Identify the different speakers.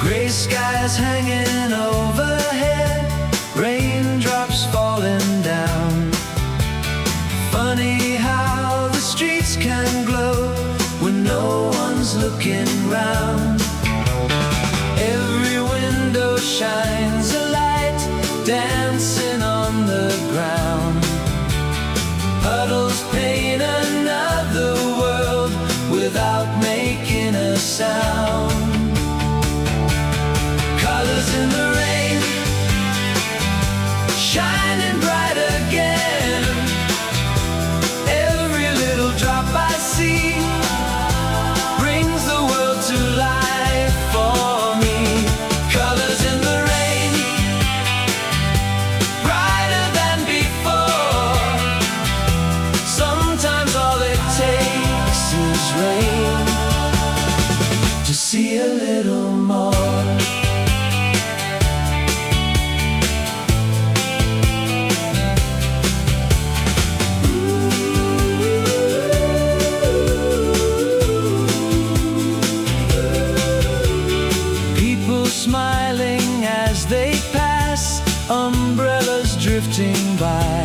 Speaker 1: Gray skies hanging overhead, raindrops falling down. Funny how the streets can glow when no one's looking round. Every window shines a light, dancing on the ground. Puddles paint another world without making a sound. Colors in the rain, shining bright again. Every little drop I see brings the world to life for me. Colors in the rain, brighter than before. Sometimes all it takes is rain to see a little more. Smiling as they pass, umbrellas drifting by.